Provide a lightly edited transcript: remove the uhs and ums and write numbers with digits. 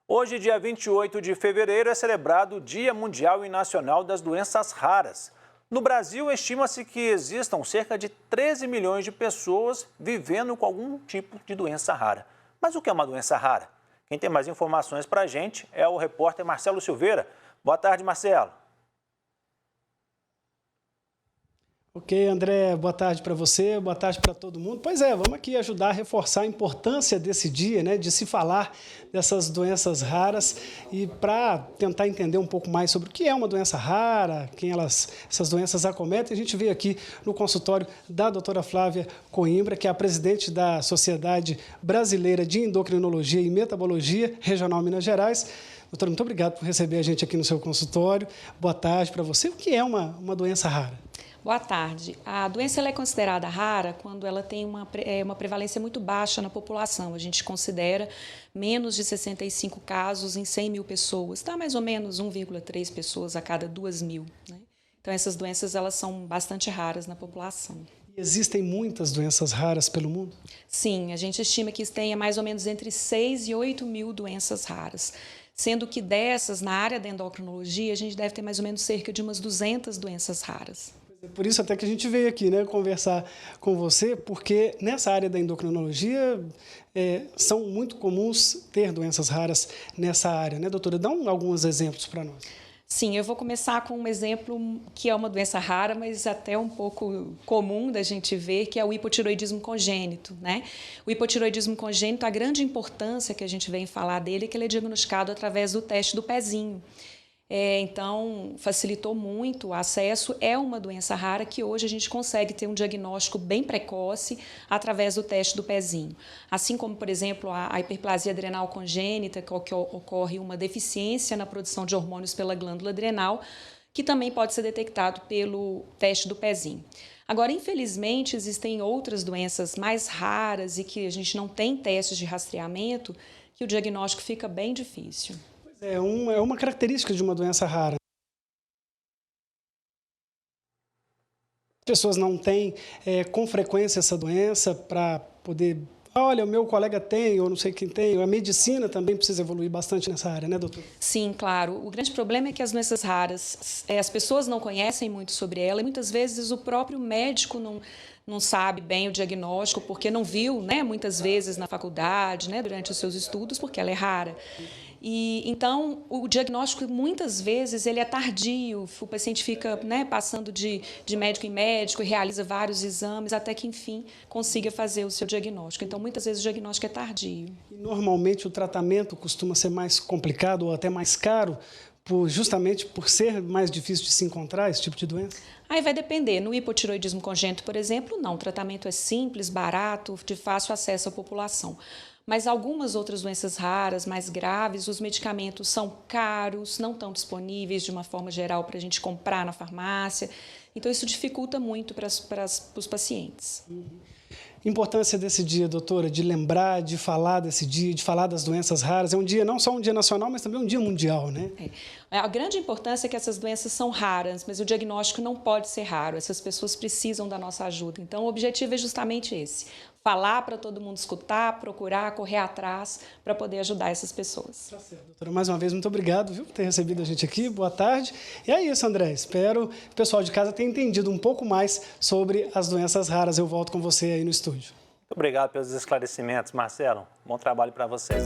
Hoje, dia 28 de fevereiro, é celebrado o Dia Mundial e Nacional das Doenças Raras. No Brasil, estima-se que existam cerca de 13 milhões de pessoas vivendo com algum tipo de doença rara. Mas o que é uma doença rara? Quem tem mais informações para a gente é o repórter Marcelo Silveira. Boa tarde, Marcelo. Ok, André, boa tarde para você, boa tarde para todo mundo. Pois é, vamos aqui ajudar a reforçar a importância desse dia, né, de se falar dessas doenças raras e para tentar entender um pouco mais sobre o que é uma doença rara, essas doenças acometem. A gente veio aqui no consultório da doutora Flávia Coimbra, que é a presidente da Sociedade Brasileira de Endocrinologia e Metabologia Regional Minas Gerais. Doutora, muito obrigado por receber a gente aqui no seu consultório. Boa tarde para você. O que é uma doença rara? Boa tarde. A doença ela é considerada rara quando ela tem uma prevalência muito baixa na população. A gente considera menos de 65 casos em 100 mil pessoas. Dá mais ou menos 1,3 pessoas a cada 2.000. Né? Então, essas doenças elas são bastante raras na população. Existem muitas doenças raras pelo mundo? Sim, a gente estima que tenha mais ou menos entre 6 e 8 mil doenças raras. Sendo que dessas, na área da endocrinologia, a gente deve ter mais ou menos cerca de umas 200 doenças raras. Por isso até que a gente veio aqui, né, conversar com você, porque nessa área da endocrinologia são muito comuns ter doenças raras nessa área, né, doutora? Dá alguns exemplos para nós. Sim, eu vou começar com um exemplo que é uma doença rara, mas até um pouco comum da gente ver, que é o hipotireoidismo congênito, né? O hipotireoidismo congênito, a grande importância que a gente vem falar dele é que ele é diagnosticado através do teste do pezinho. Então, facilitou muito o acesso. É uma doença rara que hoje a gente consegue ter um diagnóstico bem precoce através do teste do pezinho. Assim como, por exemplo, a hiperplasia adrenal congênita, que ocorre uma deficiência na produção de hormônios pela glândula adrenal, que também pode ser detectado pelo teste do pezinho. Agora, infelizmente, existem outras doenças mais raras e que a gente não tem testes de rastreamento, que o diagnóstico fica bem difícil. É uma característica de uma doença rara. As pessoas não têm com frequência essa doença para poder... Olha, o meu colega tem, ou não sei quem tem. A medicina também precisa evoluir bastante nessa área, né, doutor? Sim, claro. O grande problema é que as doenças raras, as pessoas não conhecem muito sobre ela e muitas vezes o próprio médico não sabe bem o diagnóstico porque não viu, né, muitas vezes na faculdade, né, durante os seus estudos, porque ela é rara. E então o diagnóstico muitas vezes ele é tardio, o paciente fica, né, passando de médico em médico e realiza vários exames até que enfim consiga fazer o seu diagnóstico. Então muitas vezes o diagnóstico é tardio. E normalmente o tratamento costuma ser mais complicado ou até mais caro, justamente por ser mais difícil de se encontrar esse tipo de doença? Aí vai depender. No hipotireoidismo congênito, por exemplo, não. O tratamento é simples, barato, de fácil acesso à população. Mas algumas outras doenças raras, mais graves, os medicamentos são caros, não estão disponíveis de uma forma geral para a gente comprar na farmácia. Então, isso dificulta muito para os pacientes. Importância desse dia, doutora, de lembrar, de falar desse dia, de falar das doenças raras. É um dia, não só um dia nacional, mas também um dia mundial, né? A grande importância é que essas doenças são raras, mas o diagnóstico não pode ser raro. Essas pessoas precisam da nossa ajuda. Então, o objetivo é justamente esse. Falar para todo mundo escutar, procurar, correr atrás para poder ajudar essas pessoas. Tá certo, doutora. Mais uma vez, muito obrigado, viu, por ter recebido a gente aqui. Boa tarde. E é isso, André. Espero que o pessoal de casa tenha entendido um pouco mais sobre as doenças raras. Eu volto com você aí no estúdio. Muito obrigado pelos esclarecimentos, Marcelo. Bom trabalho para vocês.